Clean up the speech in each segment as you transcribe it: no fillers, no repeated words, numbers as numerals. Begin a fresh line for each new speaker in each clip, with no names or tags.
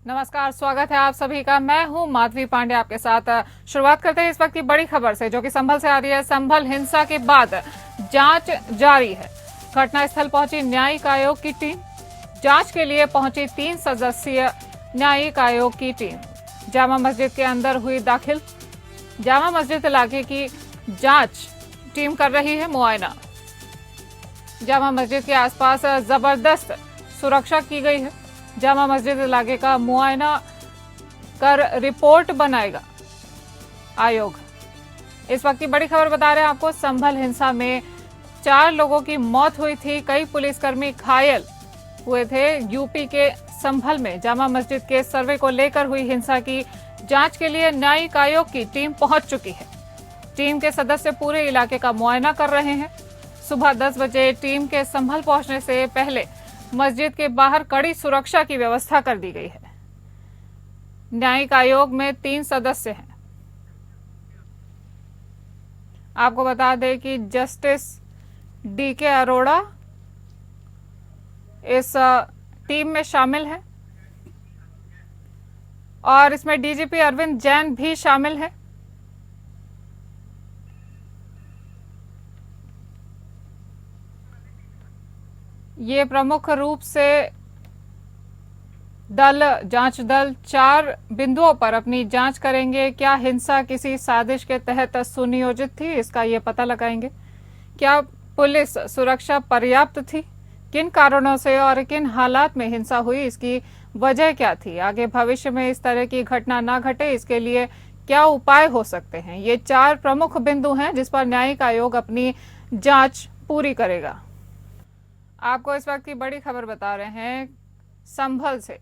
नमस्कार, स्वागत है आप सभी का। मैं हूं माधवी पांडे आपके साथ। शुरुआत करते हैं इस वक्त की बड़ी खबर से, जो कि संभल से आ रही है। संभल हिंसा के बाद जांच जारी है। घटनास्थल पहुंची न्यायिक आयोग की टीम। जांच के लिए पहुंची 3 सदस्यीय न्यायिक आयोग की टीम। जामा मस्जिद के अंदर हुई दाखिल। जामा मस्जिद इलाके की जांच टीम कर रही है मुआयना। जामा मस्जिद के आसपास जबरदस्त सुरक्षा की गई है। जामा मस्जिद इलाके का मुआयना कर रिपोर्ट बनाएगा आयोग। इस वक्त की बड़ी खबर बता रहे हैं आपको। संभल हिंसा में 4 लोगों की मौत हुई थी, कई पुलिसकर्मी घायल हुए थे। यूपी के संभल में जामा मस्जिद के सर्वे को लेकर हुई हिंसा की जांच के लिए न्यायिक आयोग की टीम पहुंच चुकी है। टीम के सदस्य पूरे इलाके का मुआयना कर रहे हैं। सुबह 10 बजे टीम के संभल पहुंचने से पहले मस्जिद के बाहर कड़ी सुरक्षा की व्यवस्था कर दी गई है। न्यायिक आयोग में 3 सदस्य हैं। आपको बता दें कि जस्टिस डीके अरोड़ा इस टीम में शामिल है और इसमें डीजीपी अरविंद जैन भी शामिल है। ये प्रमुख रूप से जांच दल 4 बिंदुओं पर अपनी जांच करेंगे। क्या हिंसा किसी साजिश के तहत सुनियोजित थी, इसका ये पता लगाएंगे। क्या पुलिस सुरक्षा पर्याप्त थी, किन कारणों से और किन हालात में हिंसा हुई, इसकी वजह क्या थी, आगे भविष्य में इस तरह की घटना ना घटे इसके लिए क्या उपाय हो सकते हैं। ये 4 प्रमुख बिंदु हैं जिस पर न्यायिक आयोग अपनी जांच पूरी करेगा। आपको इस वक्त की बड़ी खबर बता रहे हैं संभल से।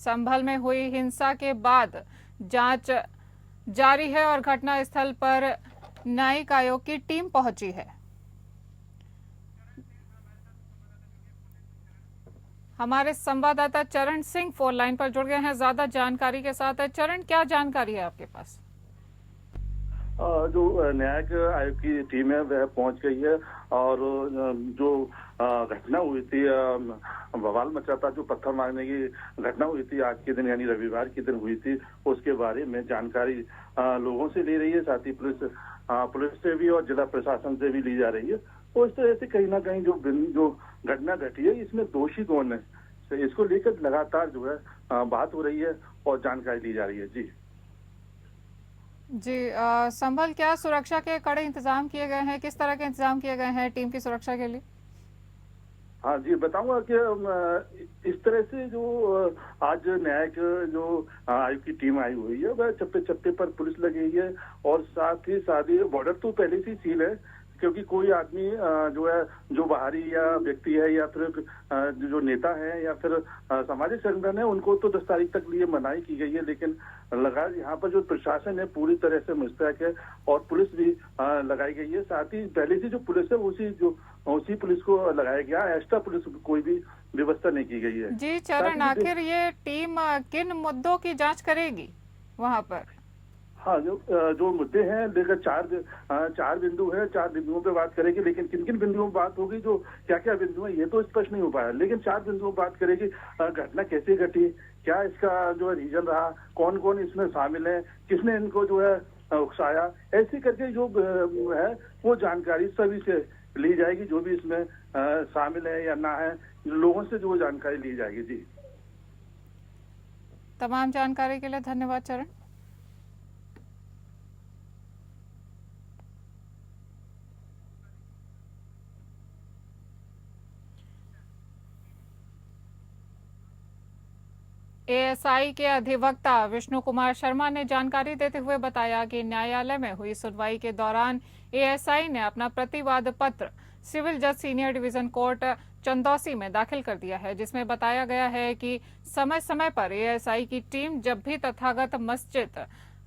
संभल में हुई हिंसा के बाद जांच जारी है और घटनास्थल पर न्यायिक आयोग की टीम पहुंची है। हमारे संवाददाता चरण सिंह फोन लाइन पर जुड़ गए हैं ज्यादा जानकारी के साथ। चरण, क्या जानकारी है आपके पास?
जो न्यायिक आयोग की टीम है वह पहुंच गई है और जो घटना हुई थी, बवाल मचा था, जो पत्थर मारने की घटना हुई थी आज के दिन यानी रविवार के दिन हुई थी, उसके बारे में जानकारी लोगों से ले रही है। साथ ही पुलिस से भी और जिला प्रशासन से भी ली जा रही है। तो इस तरह से कहीं ना कहीं जो घटना घटी है इसमें दोषी कौन है, तो इसको लेकर लगातार जो है बात हो रही है और जानकारी ली जा रही है। जी
जी, संभल क्या सुरक्षा के कड़े इंतजाम किए गए हैं? किस तरह के इंतजाम किए गए हैं टीम की सुरक्षा के लिए?
हाँ जी, बताऊंगा कि इस तरह से जो आज न्यायिक जो आयोग की टीम आई हुई है वह चप्पे चप्पे पर पुलिस लगी हुई है और साथ ही बॉर्डर तो पहले से सील है, क्योंकि कोई आदमी जो है, जो बाहरी या व्यक्ति है या फिर जो नेता है या फिर सामाजिक संगठन है, उनको तो 10 तारीख तक लिए मनाही की गई है। लेकिन लगा यहाँ पर जो प्रशासन है पूरी तरह से मुस्तैद है और पुलिस भी लगाई गई है। साथ ही पहले से जो पुलिस है उसी पुलिस को लगाया गया, एक्स्ट्रा पुलिस कोई भी व्यवस्था नहीं की गई है।
जी चरण, आखिर ये टीम किन मुद्दों की जांच करेगी वहां पर?
हाँ, जो मुद्दे हैं लेकर 4 बिंदु है, 4 बिंदुओं पे बात करेगी। लेकिन किन किन बिंदुओं पर बात होगी, जो क्या क्या बिंदु है, ये तो स्पष्ट नहीं हो पाया। लेकिन 4 बिंदुओं पर बात करेगी। घटना कैसे घटी, क्या इसका जो है रीजन रहा, कौन कौन इसमें शामिल है, किसने इनको जो है उकसाया, ऐसे करके जो है वो जानकारी सभी से ली जाएगी। जो भी इसमें शामिल है या ना है, लोगों से जो जानकारी ली जाएगी। जी,
तमाम जानकारी के लिए धन्यवाद चरण। एएसआई के अधिवक्ता विष्णु कुमार शर्मा ने जानकारी देते हुए बताया कि न्यायालय में हुई सुनवाई के दौरान एएसआई ने अपना प्रतिवाद पत्र सिविल जज सीनियर डिवीजन कोर्ट चंदौसी में दाखिल कर दिया है, जिसमें बताया गया है कि समय समय पर एएसआई की टीम जब भी तथागत मस्जिद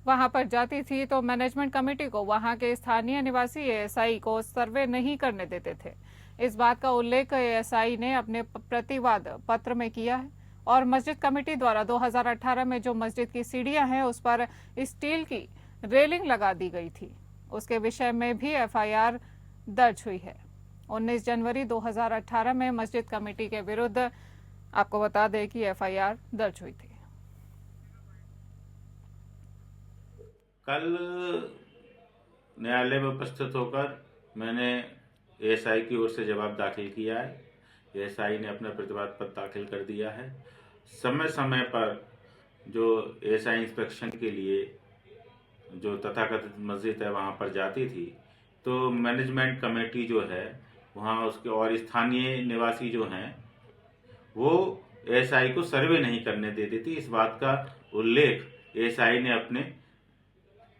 वहां पर जाती थी तो मैनेजमेंट कमेटी को वहां के स्थानीय निवासी एएसआई को सर्वे नहीं करने देते थे। इस बात का उल्लेख एएसआई ने अपने प्रतिवाद पत्र में किया है और मस्जिद कमेटी द्वारा 2018 में जो मस्जिद की सीढ़ियां हैं उस पर स्टील की रेलिंग लगा दी गई थी, उसके विषय में भी एफआईआर दर्ज हुई है। 19 जनवरी 2018 में मस्जिद कमेटी के विरुद्ध आपको बता दें कि एफआईआर दर्ज हुई थी।
कल न्यायालय में उपस्थित होकर मैंने एएसआई की ओर से जवाब दाखिल किया है। एएसआई ने अपना प्रतिवाद पत्र दाखिल कर दिया है। समय समय पर जो एएसआई इंस्पेक्शन के लिए जो तथाकथित मस्जिद है वहाँ पर जाती थी, तो मैनेजमेंट कमेटी जो है वहाँ उसके और स्थानीय निवासी जो हैं वो एएसआई को सर्वे नहीं करने देती थी। इस बात का उल्लेख एएसआई ने अपने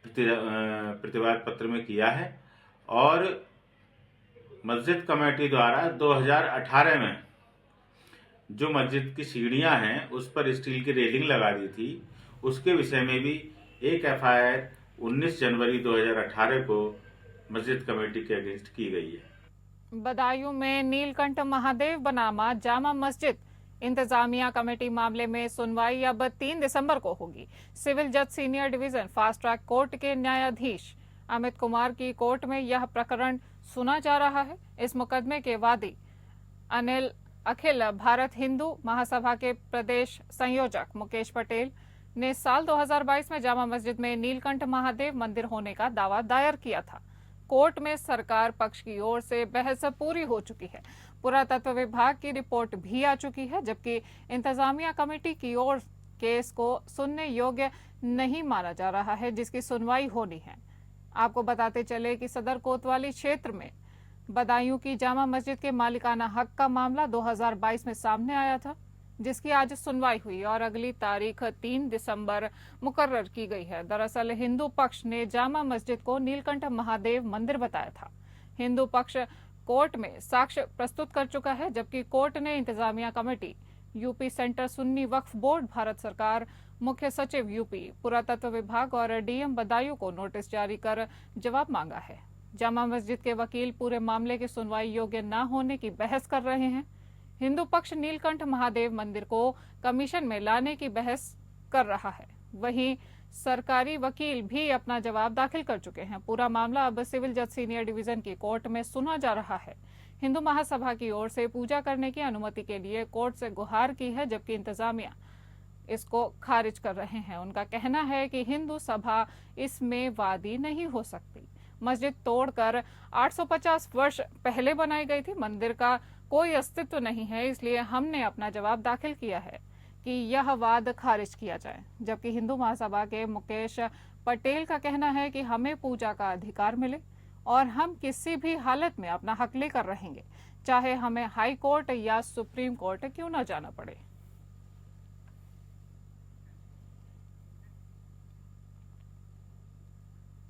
प्रतिवाद पत्र में किया है और मस्जिद कमेटी द्वारा 2018 में जो मस्जिद की सीढ़ियां हैं उस पर स्टील की रेलिंग लगा दी थी, उसके विषय में भी एक एफआईआर 19 जनवरी 2018 को मस्जिद कमेटी के अगेंस्ट की गई है।
बदायूं में नीलकंठ महादेव बनामा जामा मस्जिद इंतजामिया कमेटी मामले में सुनवाई अब 3 दिसंबर को होगी। सिविल जज senior division fast track court के न्यायाधीश अमित कुमार की कोर्ट में यह प्रकरण सुना जा रहा है। इस मुकदमे के वादी अखिल भारत हिंदू महासभा के प्रदेश संयोजक मुकेश पटेल ने साल 2022 में जामा मस्जिद में नीलकंठ महादेव मंदिर होने का दावा दायर किया था। कोर्ट में सरकार पक्ष की ओर से बहस पूरी हो चुकी है। पुरातत्व विभाग की रिपोर्ट भी आ चुकी है, जबकि इंतजामिया कमेटी की ओर केस को सुनने योग्य नहीं माना जा रहा है, जिसकी सुनवाई होनी है। आपको बताते चले कि सदर कोतवाली क्षेत्र में बदायूं की जामा मस्जिद के मालिकाना हक का मामला 2022 में सामने आया था, जिसकी आज सुनवाई हुई और अगली तारीख 3 दिसंबर मुकर्रर की गई है। दरअसल हिंदू पक्ष ने जामा मस्जिद को नीलकंठ महादेव मंदिर बताया था। हिंदू पक्ष कोर्ट में साक्ष्य प्रस्तुत कर चुका है, जबकि कोर्ट ने इंतजामिया कमेटी, यूपी सेंटर सुन्नी वक्फ बोर्ड, भारत सरकार, मुख्य सचिव यूपी, पुरातत्व विभाग और डीएम बदायूं को नोटिस जारी कर जवाब मांगा है। जामा मस्जिद के वकील पूरे मामले की सुनवाई योग्य न होने की बहस कर रहे हैं। हिंदू पक्ष नीलकंठ महादेव मंदिर को कमीशन में लाने की बहस कर रहा है। वहीं सरकारी वकील भी अपना जवाब दाखिल कर चुके हैं। पूरा मामला अब सिविल जज सीनियर डिवीजन की कोर्ट में सुना जा रहा है। हिंदू महासभा की ओर से पूजा करने की अनुमति के लिए कोर्ट से गुहार की है, जबकि इंतजामिया इसको खारिज कर रहे हैं। उनका कहना है कि हिंदू सभा इसमें वादी नहीं हो सकती। मस्जिद तोड़कर 850 वर्ष पहले बनाई गई थी। मंदिर का कोई अस्तित्व नहीं है, इसलिए हमने अपना जवाब दाखिल किया है कि यह वाद खारिज किया जाए। जबकि हिंदू महासभा के मुकेश पटेल का कहना है कि हमें पूजा का अधिकार मिले और हम किसी भी हालत में अपना हक लेकर रहेंगे, चाहे हमें हाई कोर्ट या सुप्रीम कोर्ट क्यों न जाना पड़े।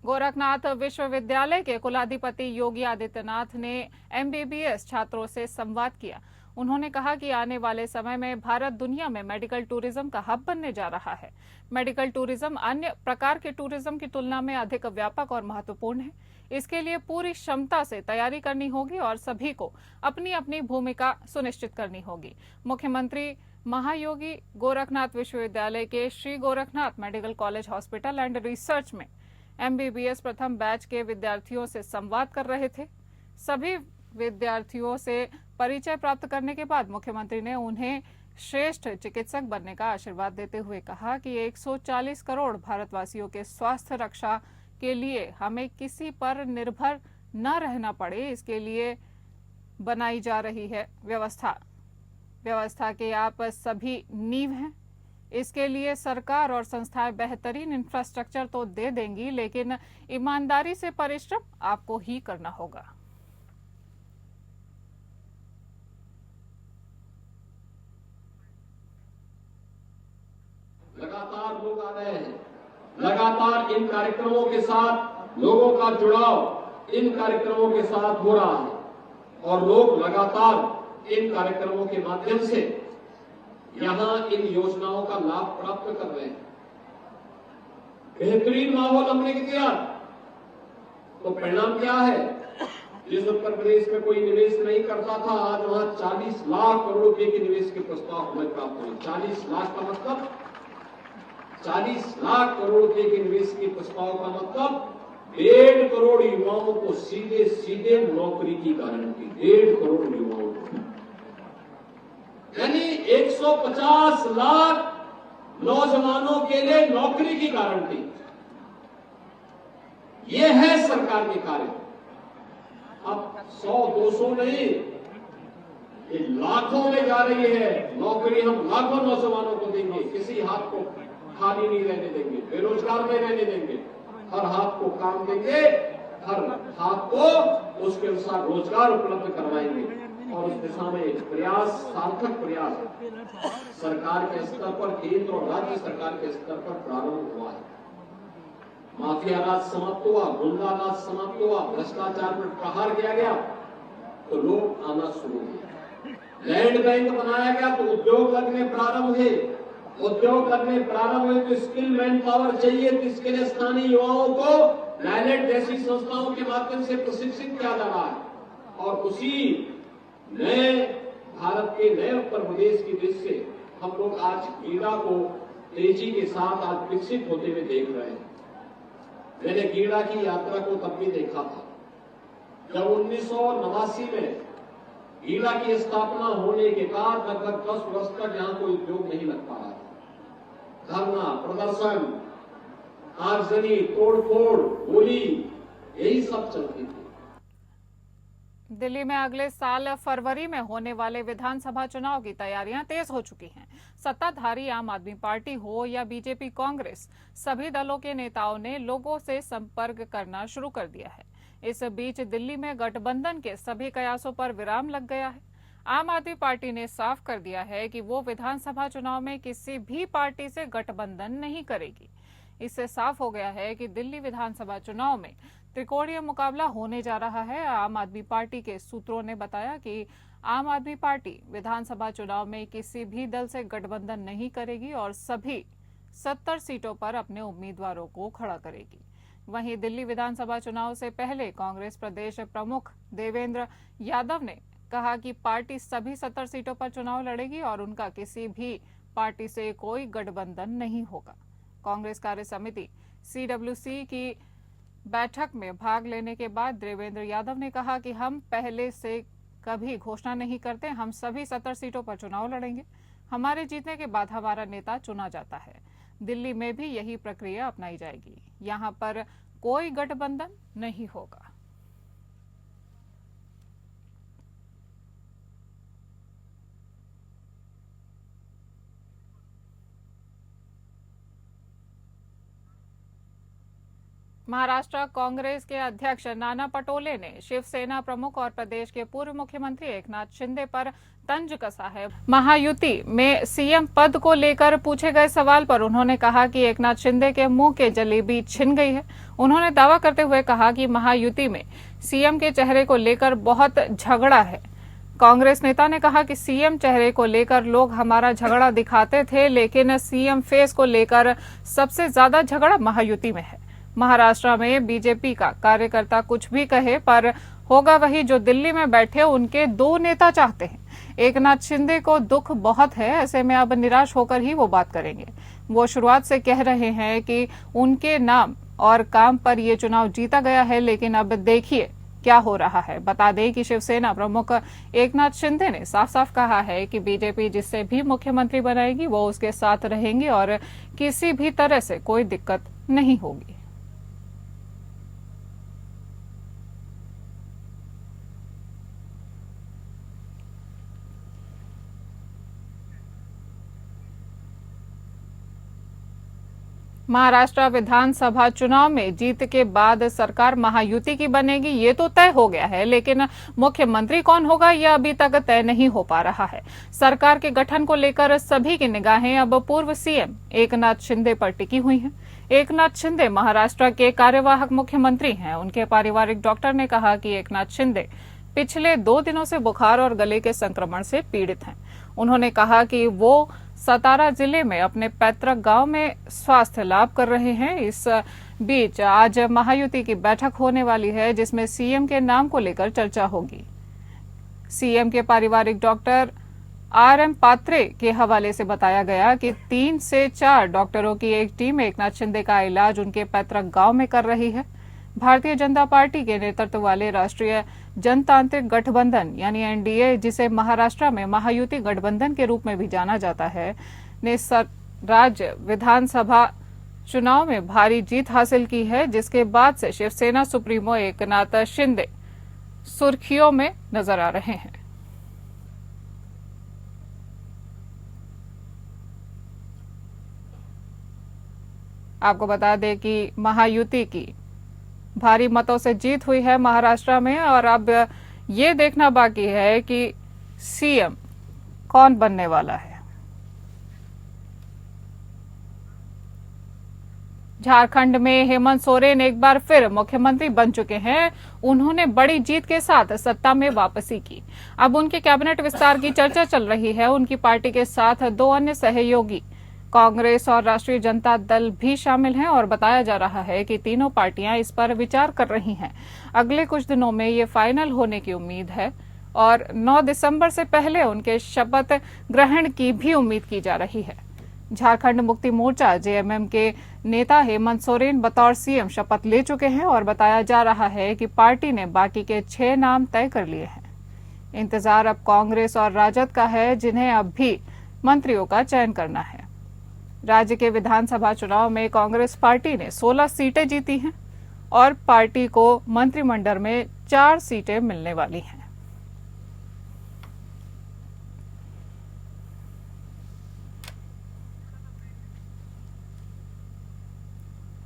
गोरखनाथ विश्वविद्यालय के कुलाधिपति योगी आदित्यनाथ ने एमबीबीएस छात्रों से संवाद किया। उन्होंने कहा कि आने वाले समय में भारत दुनिया में मेडिकल टूरिज्म का हब बनने जा रहा है। मेडिकल टूरिज्म अन्य प्रकार के टूरिज्म की तुलना में अधिक व्यापक और महत्वपूर्ण है। इसके लिए पूरी क्षमता से तैयारी करनी होगी और सभी को अपनी अपनी भूमिका सुनिश्चित करनी होगी। मुख्यमंत्री महायोगी गोरखनाथ विश्वविद्यालय के Shri Gorakhnath medical college hospital and research में एमबीबीएस प्रथम बैच के विद्यार्थियों से संवाद कर रहे थे। सभी विद्यार्थियों से परिचय प्राप्त करने के बाद मुख्यमंत्री ने उन्हें श्रेष्ठ चिकित्सक बनने का आशीर्वाद देते हुए कहा कि 140 करोड़ भारतवासियों के स्वास्थ्य रक्षा के लिए हमें किसी पर निर्भर न रहना पड़े, इसके लिए बनाई जा रही है व्यवस्था के आप सभी नींव हैं। इसके लिए सरकार और संस्थाएं बेहतरीन इंफ्रास्ट्रक्चर तो दे देंगी, लेकिन ईमानदारी से परिश्रम आपको ही करना होगा।
लगातार लोग आ रहे हैं, लगातार इन कार्यक्रमों के साथ लोगों का जुड़ाव इन कार्यक्रमों के साथ हो रहा है और लोग लगातार इन कार्यक्रमों के माध्यम से यहां इन योजनाओं का लाभ प्राप्त कर रहे हैं। बेहतरीन माहौल हमने दिया तो परिणाम क्या है? जिस उत्तर प्रदेश में कोई निवेश नहीं करता था, आज वहां 40 लाख करोड़ रुपए के निवेश के प्रस्ताव हमें प्राप्त हुए। 40 लाख का मतलब 40 लाख करोड़ रुपए के निवेश के प्रस्ताव का मतलब 1.5 करोड़ युवाओं को सीधे सीधे नौकरी की गारंटी। 1.5 करोड़ युवाओं को, यानी 150 लाख नौजवानों के लिए नौकरी की गारंटी। ये है सरकार के कार्य। अब 100-200 नहीं, ये लाखों में जा रही है नौकरी। हम लाखों नौजवानों को देंगे, किसी हाथ को खाली नहीं रहने देंगे, बेरोजगार नहीं रहने देंगे, हर हाथ को काम देंगे, हर हाथ को उसके अनुसार रोजगार उपलब्ध करवाएंगे। और उस दिशा में प्रयास, सार्थक प्रयास सरकार के स्तर पर, केंद्र और राज्य सरकार के स्तर पर प्रारंभ हुआ है। माफिया राज समाप्त हुआ, गुंडा राज समाप्त हुआ, भ्रष्टाचार पर प्रहार किया गया तो लोग आना शुरू हुए। लैंड बैंक बनाया गया तो उद्योग लगने प्रारंभ हुए। उद्योग लगने प्रारंभ हुए तो स्किल मैन पावर चाहिए, तो इसके लिए स्थानीय युवाओं को नाइलेट जैसी संस्थाओं के माध्यम से प्रशिक्षित किया जा रहा है। और उसी नए भारत के, नए उत्तर प्रदेश की दृष्टि से हम लोग आज गीडा को तेजी के साथ आज विकसित होते हुए देख रहे हैं। मैंने गीडा की यात्रा को तब भी देखा था जब 1989 में गीडा की स्थापना होने के बाद लगभग 10 वर्ष तक यहां कोई उद्योग नहीं लग पा रहा था। धरना, प्रदर्शन, आगजनी, तोड़फोड़, गोली, यही सब चलती थी।
दिल्ली में अगले साल फरवरी में होने वाले विधानसभा चुनाव की तैयारियां तेज हो चुकी हैं। सत्ताधारी आम आदमी पार्टी हो या बीजेपी, कांग्रेस, सभी दलों के नेताओं ने लोगों से संपर्क करना शुरू कर दिया है। इस बीच दिल्ली में गठबंधन के सभी कयासों पर विराम लग गया है। आम आदमी पार्टी ने साफ कर दिया है कि वो विधानसभा चुनाव में किसी भी पार्टी से गठबंधन नहीं करेगी। इससे साफ हो गया है कि दिल्ली विधानसभा चुनाव में त्रिकोणीय मुकाबला होने जा रहा है। आम आदमी पार्टी के सूत्रों ने बताया कि आम आदमी पार्टी विधानसभा चुनाव में किसी भी दल से गठबंधन नहीं करेगी और सभी 70 सीटों पर अपने उम्मीदवारों को खड़ा करेगी। वहीं दिल्ली विधानसभा चुनाव से पहले कांग्रेस प्रदेश प्रमुख देवेंद्र यादव ने कहा कि पार्टी सभी 70 सीटों पर चुनाव लड़ेगी और उनका किसी भी पार्टी से कोई गठबंधन नहीं होगा। कांग्रेस कार्य समिति CWC की बैठक में भाग लेने के बाद देवेंद्र यादव ने कहा कि हम पहले से कभी घोषणा नहीं करते, हम सभी 70 सीटों पर चुनाव लड़ेंगे। हमारे जीतने के बाद हमारा नेता चुना जाता है। दिल्ली में भी यही प्रक्रिया अपनाई जाएगी। यहां पर कोई गठबंधन नहीं होगा। महाराष्ट्र कांग्रेस के अध्यक्ष नाना पटोले ने शिवसेना प्रमुख और प्रदेश के पूर्व मुख्यमंत्री एकनाथ शिंदे पर तंज कसा है। महायुति में सीएम पद को लेकर पूछे गए सवाल पर उन्होंने कहा कि एकनाथ शिंदे के मुंह के जलेबी छिन गई है। उन्होंने दावा करते हुए कहा कि महायुति में सीएम के चेहरे को लेकर बहुत झगड़ा है। कांग्रेस नेता ने कहा कि सीएम चेहरे को लेकर लोग हमारा झगड़ा दिखाते थे, लेकिन सीएम फेस को लेकर सबसे ज्यादा झगड़ा महायुति में है। महाराष्ट्र में बीजेपी का कार्यकर्ता कुछ भी कहे, पर होगा वही जो दिल्ली में बैठे उनके दो नेता चाहते हैं। एकनाथ शिंदे को दुख बहुत है, ऐसे में अब निराश होकर ही वो बात करेंगे। वो शुरुआत से कह रहे हैं कि उनके नाम और काम पर ये चुनाव जीता गया है, लेकिन अब देखिए क्या हो रहा है। बता दें कि शिवसेना प्रमुख एकनाथ शिंदे ने साफ साफ कहा है कि बीजेपी जिससे भी मुख्यमंत्री बनाएगी वो उसके साथ रहेंगे और किसी भी तरह से कोई दिक्कत नहीं होगी। महाराष्ट्र विधानसभा चुनाव में जीत के बाद सरकार महायुति की बनेगी, ये तो तय हो गया है, लेकिन मुख्यमंत्री कौन होगा यह अभी तक तय नहीं हो पा रहा है। सरकार के गठन को लेकर सभी की निगाहें अब पूर्व सीएम एकनाथ शिंदे पर टिकी हुई हैं। एकनाथ शिंदे महाराष्ट्र के कार्यवाहक मुख्यमंत्री हैं। उनके पारिवारिक डॉक्टर ने कहा कि एकनाथ शिंदे पिछले 2 दिनों से बुखार और गले के संक्रमण से पीड़ित हैं। उन्होंने कहा कि वो सतारा जिले में अपने पैतृक गांव में स्वास्थ्य लाभ कर रहे हैं। इस बीच आज महायुति की बैठक होने वाली है, जिसमें सीएम के नाम को लेकर चर्चा होगी। सीएम के पारिवारिक डॉक्टर RM पात्रे के हवाले से बताया गया कि 3 से 4 डॉक्टरों की एक टीम एकनाथ शिंदे का इलाज उनके पैतृक गांव में कर रही है। भारतीय जनता पार्टी के नेतृत्व वाले राष्ट्रीय जनतांत्रिक गठबंधन यानी NDA, जिसे महाराष्ट्र में महायुति गठबंधन के रूप में भी जाना जाता है, ने राज्य विधानसभा चुनाव में भारी जीत हासिल की है, जिसके बाद से शिवसेना सुप्रीमो एकनाथ शिंदे सुर्खियों में नजर आ रहे हैं। आपको बता दें कि महायुति की भारी मतों से जीत हुई है महाराष्ट्र में, और अब ये देखना बाकी है कि सीएम कौन बनने वाला है। झारखंड में हेमंत सोरेन एक बार फिर मुख्यमंत्री बन चुके हैं। उन्होंने बड़ी जीत के साथ सत्ता में वापसी की। अब उनके कैबिनेट विस्तार की चर्चा चल रही है। उनकी पार्टी के साथ 2 अन्य सहयोगी कांग्रेस और राष्ट्रीय जनता दल भी शामिल हैं, और बताया जा रहा है कि तीनों पार्टियां इस पर विचार कर रही हैं। अगले कुछ दिनों में ये फाइनल होने की उम्मीद है, और 9 दिसंबर से पहले उनके शपथ ग्रहण की भी उम्मीद की जा रही है। झारखंड मुक्ति मोर्चा जेएमएम के नेता हेमंत सोरेन बतौर सीएम शपथ ले चुके हैं, और बताया जा रहा है कि पार्टी ने बाकी के 6 नाम तय कर लिए हैं। इंतजार अब कांग्रेस और राजद का है, जिन्हें अब भी मंत्रियों का चयन करना है। राज्य के विधानसभा चुनाव में कांग्रेस पार्टी ने 16 सीटें जीती हैं, और पार्टी को मंत्रिमंडल में 4 सीटें मिलने वाली हैं।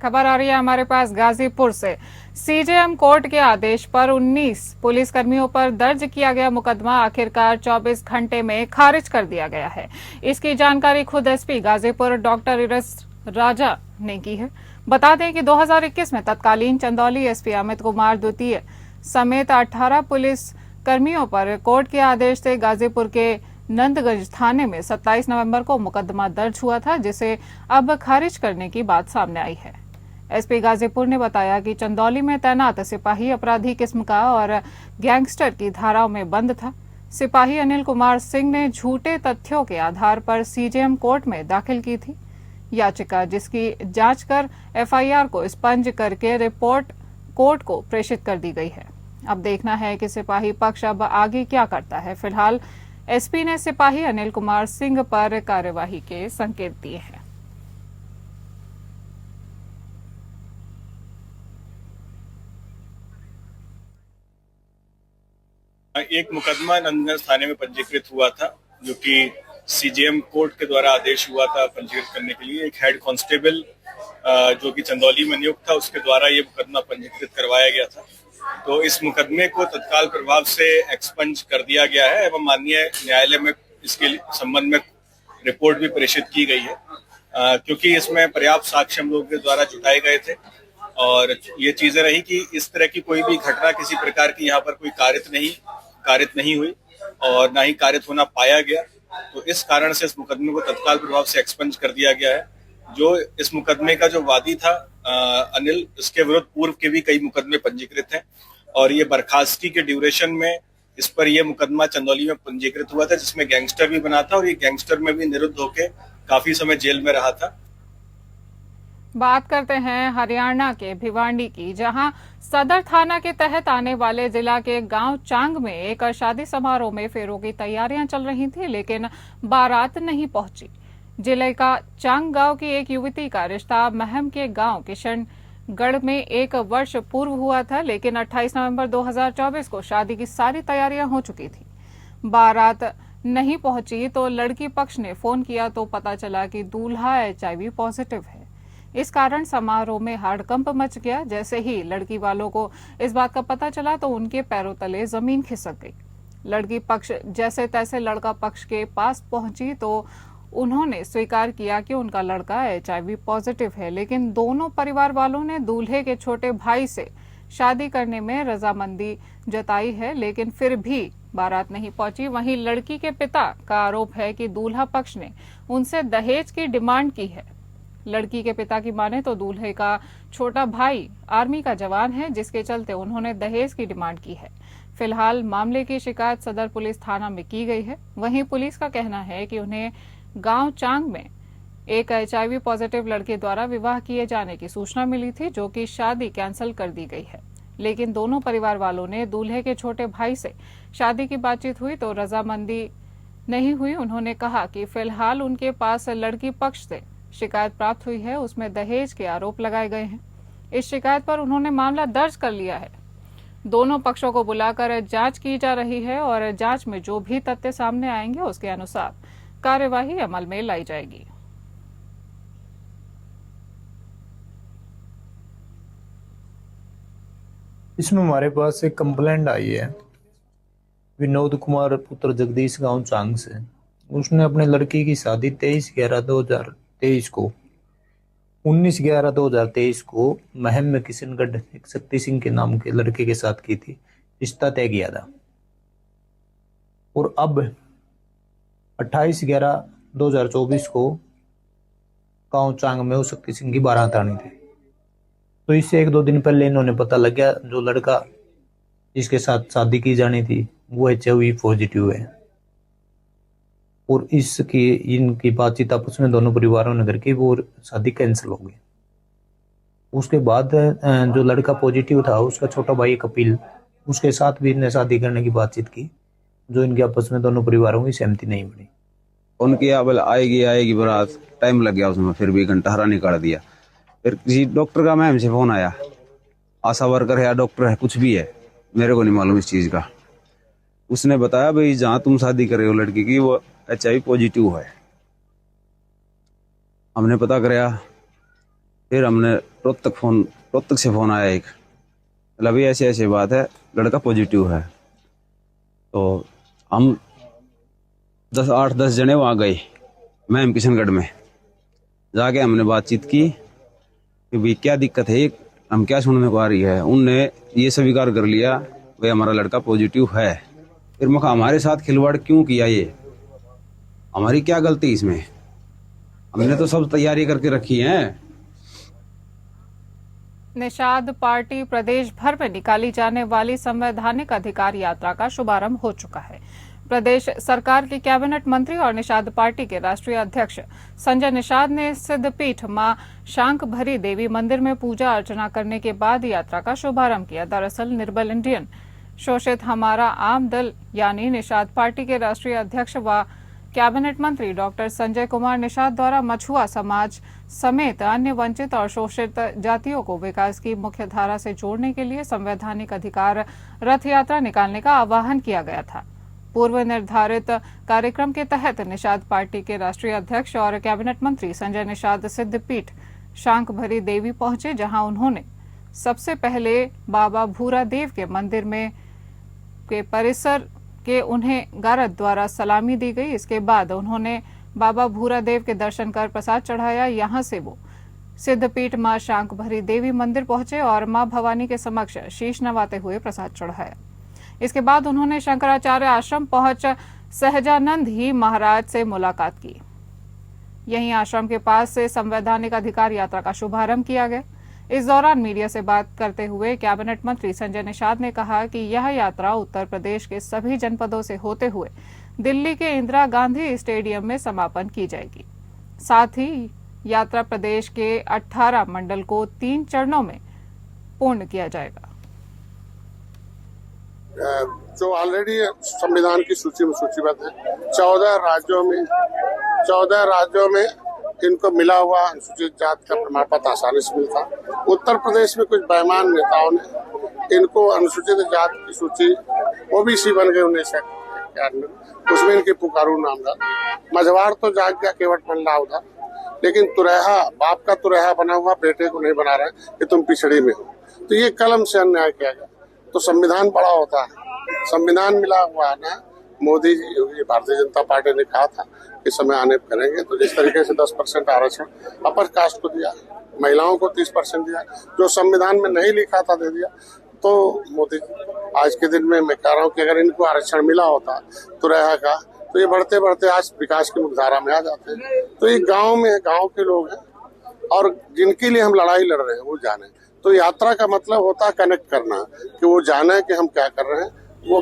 खबर आ रही है हमारे पास गाजीपुर से। सीजेएम कोर्ट के आदेश पर 19 पुलिसकर्मियों पर दर्ज किया गया मुकदमा आखिरकार 24 घंटे में खारिज कर दिया गया है। इसकी जानकारी खुद एसपी गाजीपुर डॉक्टर इरस राजा ने की है। बता दें कि 2021 में तत्कालीन चंदौली एसपी अमित कुमार द्वितीय समेत 18 पुलिस कर्मियों पर कोर्ट के आदेश से गाजीपुर के नंदगंज थाने में 27 नवंबर को मुकदमा दर्ज हुआ था, जिसे अब खारिज करने की बात सामने आई है। एसपी गाजीपुर ने बताया कि चंदौली में तैनात सिपाही अपराधी किस्म का और गैंगस्टर की धाराओं में बंद था। सिपाही अनिल कुमार सिंह ने झूठे तथ्यों के आधार पर सीजेएम कोर्ट में दाखिल की थी याचिका, जिसकी जांच कर एफआईआर को स्पंज करके रिपोर्ट कोर्ट को प्रेषित कर दी गई है। अब देखना है कि सिपाही पक्ष अब आगे क्या करता है। फिलहाल एसपी ने सिपाही अनिल कुमार सिंह पर कार्यवाही के संकेत दिए हैं।
एक मुकदमा नंदगंज थाने में पंजीकृत हुआ था, जो कि सीजेएम कोर्ट के द्वारा आदेश हुआ था पंजीकृत करने के लिए। एक हेड कांस्टेबल जो कि चंदौली में नियुक्त था, उसके द्वारा ये मुकदमा पंजीकृत करवाया गया था। तो इस मुकदमे को तत्काल प्रभाव से एक्सपंज कर दिया गया है एवं माननीय न्यायालय में इसके संबंध में रिपोर्ट भी प्रेषित की गई है, क्योंकि इसमें पर्याप्त साक्ष्य हम लोगों के द्वारा जुटाए गए थे, और ये चीजें रही कि इस तरह की कोई भी घटना किसी प्रकार की यहाँ पर कोई कारित नहीं हुई और ना ही कारित होना पाया गया। तो इस कारण से इस मुकदमे को तत्काल प्रभाव से एक्सपंज कर दिया गया है। जो इस मुकदमे का जो वादी था अनिल, इसके विरुद्ध पूर्व के भी कई मुकदमे पंजीकृत हैं, और ये बर्खास्तगी के ड्यूरेशन में इस पर यह मुकदमा चंदौली में पंजीकृत हुआ था, जिसमें गैंगस्टर भी बना था, और ये गैंगस्टर में भी निरुद्ध होकर काफी समय जेल में रहा था।
बात करते हैं हरियाणा के भिवांडी की, जहां सदर थाना के तहत आने वाले जिला के गांव चांग में एक शादी समारोह में फेरों की तैयारियां चल रही थी, लेकिन बारात नहीं पहुंची। जिले का चांग गांव की एक युवती का रिश्ता महम के गांव किशनगढ़ में 1 वर्ष पूर्व हुआ था, लेकिन 28 नवंबर 2024 को शादी की सारी तैयारियां हो चुकी थी। बारात नहीं पहुंची तो लड़की पक्ष ने फोन किया तो पता चला कि दूल्हा HIV पॉजिटिव है। इस कारण समारोह में हड़कंप मच गया। जैसे ही लड़की वालों को इस बात का पता चला तो उनके पैरों तले जमीन खिसक गई। लड़की पक्ष जैसे तैसे लड़का पक्ष के पास पहुंची तो उन्होंने स्वीकार किया कि उनका लड़का HIV पॉजिटिव है, लेकिन दोनों परिवार वालों ने दूल्हे के छोटे भाई से शादी करने में रजामंदी जताई है, लेकिन फिर भी बारात नहीं पहुंची। वहीं लड़की के पिता का आरोप है कि दूल्हा पक्ष ने उनसे दहेज की डिमांड की है। लड़की के पिता की माने तो दूल्हे का छोटा भाई आर्मी का जवान है, जिसके चलते उन्होंने दहेज की डिमांड की है। फिलहाल मामले की शिकायत सदर पुलिस थाना में की गई है। वहीं पुलिस का कहना है कि उन्हें गांव चांग में एक HIV पॉजिटिव लड़के द्वारा विवाह किए जाने की सूचना मिली थी, जो कि शादी कैंसिल कर दी गई है, लेकिन दोनों परिवार वालों ने दूल्हे के छोटे भाई से शादी की बातचीत हुई तो रजामंदी नहीं हुई। उन्होंने कहा कि फिलहाल उनके पास लड़की पक्ष से शिकायत प्राप्त हुई है उसमें दहेज के आरोप लगाए गए हैं। इस शिकायत पर उन्होंने मामला दर्ज कर लिया है। दोनों पक्षों को बुलाकर जांच की जा रही है और जांच में जो भी तथ्य सामने आएंगे उसके अनुसार कार्यवाही अमल में लाई जाएगी।
इसमें हमारे पास एक कंप्लेंट आई है विनोद कुमार पुत्र जगदीश गांव चांग से। उसने अपने लड़की की शादी 23/11/2023 को 19/11/2023 को महम में किशनगढ़ एक शक्ति सिंह के नाम के लड़के के साथ की थी। रिश्ता तय किया था और अब 28/11/2024 को गांव चांग में उस शक्ति सिंह की बारात आनी थी। तो इससे 1-2 दिन पहले इन्होंने पता लग गया जो लड़का जिसके साथ शादी की जानी थी वो HIV पॉजिटिव है और इनकी बातचीत आपस में दोनों परिवारों ने करके वो शादी कैंसिल हो गई। उसके बाद जो लड़का पॉजिटिव था उसका छोटा भाई कपिल, उसके साथ भी इनने शादी करने की बातचीत की, जो इनके आपस में दोनों परिवारों की सहमति नहीं बनी।
उनकी अब आएगी बारात, टाइम लग गया उसमें, फिर भी घंटा हरा निकाल दिया। फिर किसी डॉक्टर का मैम से फोन आया, आशा वर्कर है या डॉक्टर है कुछ भी है, मेरे को नहीं मालूम इस चीज का। उसने बताया भाई जहाँ तुम शादी कर रहे हो लड़की की वो HIV पॉजिटिव है। हमने पता कराया, फिर हमने रोहतक से फोन आया एक, मतलब भाई ऐसे बात है, लड़का पॉजिटिव है। तो हम 8-10 जने वहाँ गए मैम किशनगढ़ में, जाके हमने बातचीत की कि भाई क्या दिक्कत है, हम क्या सुनने को आ रही है। उनने ये स्वीकार कर लिया भाई हमारा लड़का पॉजिटिव है। फिर मैं हमारे साथ खिलवाड़ क्यों किया, ये हमारी क्या गलती इसमें, हमने तो सब तैयारी करके रखी है।
निषाद पार्टी प्रदेश भर में निकाली जाने वाली संवैधानिक अधिकार यात्रा का शुभारंभ हो चुका है। प्रदेश सरकार के कैबिनेट मंत्री और निषाद पार्टी के राष्ट्रीय अध्यक्ष संजय निषाद ने सिद्धपीठ मां शांकभरी देवी मंदिर में पूजा अर्चना करने के बाद यात्रा का शुभारंभ किया। दरअसल निर्बल इंडियन शोषित हमारा आम दल यानी निषाद पार्टी के राष्ट्रीय अध्यक्ष व कैबिनेट मंत्री डॉक्टर संजय कुमार निषाद द्वारा मछुआ समाज समेत अन्य वंचित और शोषित जातियों को विकास की मुख्य धारा से जोड़ने के लिए संवैधानिक अधिकार रथ यात्रा निकालने का आह्वान किया गया था। पूर्व निर्धारित कार्यक्रम के तहत निषाद पार्टी के राष्ट्रीय अध्यक्ष और कैबिनेट मंत्री संजय निषाद सिद्धपीठ शांकभरी देवी पहुंचे, जहां उन्होंने सबसे पहले बाबा भूरा देव के मंदिर में के परिसर के उन्हें गारद द्वारा सलामी दी गई। इसके बाद उन्होंने बाबा भूरा देव के दर्शन कर प्रसाद चढ़ाया। यहां से वो सिद्धपीठ मां शांकभरी देवी मंदिर पहुंचे और मां भवानी के समक्ष शीश नवाते हुए प्रसाद चढ़ाया। इसके बाद उन्होंने शंकराचार्य आश्रम पहुंच सहजानंद ही महाराज से मुलाकात की। यहीं आश्रम के पास से संवैधानिक अधिकार यात्रा का शुभारंभ किया गया। इस दौरान मीडिया से बात करते हुए कैबिनेट मंत्री संजय निषाद ने कहा कि यह यात्रा उत्तर प्रदेश के सभी जनपदों से होते हुए दिल्ली के इंदिरा गांधी स्टेडियम में समापन की जाएगी। साथ ही यात्रा प्रदेश के 18 मंडल को 3 चरणों में पूर्ण किया जाएगा।
जो ऑलरेडी संविधान की सूची में सूचीबद्ध है, 14 राज्यों में इनको मिला हुआ अनुसूचित जाति का प्रमाण पत्र आसानी से मिलता। उत्तर प्रदेश में कुछ बेईमान नेताओं ने इनको अनुसूचित जाति की सूची OBC बन गए 1991 में, उसमें इनके पुकारू नाम था। मझवाड़ तो जाग गया, केवट मंडला उधर, लेकिन तुरैहा, बाप का तुरैहा बना हुआ बेटे को नहीं बना रहे कि तुम पिछड़ी में हो। तो ये कलम से अन्याय किया गया। तो संविधान बड़ा होता है, संविधान मिला हुआ है ना। मोदी जी, भारतीय जनता पार्टी ने कहा था कि समय आने पर करेंगे। तो जिस तरीके से 10% आरक्षण अपर कास्ट को दिया, महिलाओं को 30% दिया, जो संविधान में नहीं लिखा था दे दिया। तो मोदी आज के दिन में मैं कह रहा हूँ कि अगर इनको आरक्षण मिला होता तो रहा का, तो ये बढ़ते बढ़ते आज विकास की मुख्यधारा में आ जाते हैं। तो ये गाँव में, गाँव के लोग हैं और जिनके लिए हम लड़ाई लड़ रहे हैं वो जाने। तो यात्रा का मतलब होता है कनेक्ट करना, कि वो जाने कि हम क्या कर रहे हैं, वो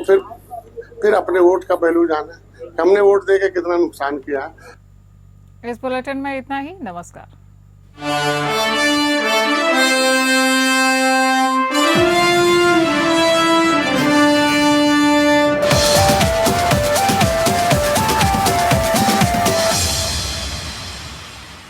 फिर अपने वोट का वैल्यू जाने, हमने वोट देके कितना नुकसान किया है।
इस बुलेटिन में इतना ही। नमस्कार।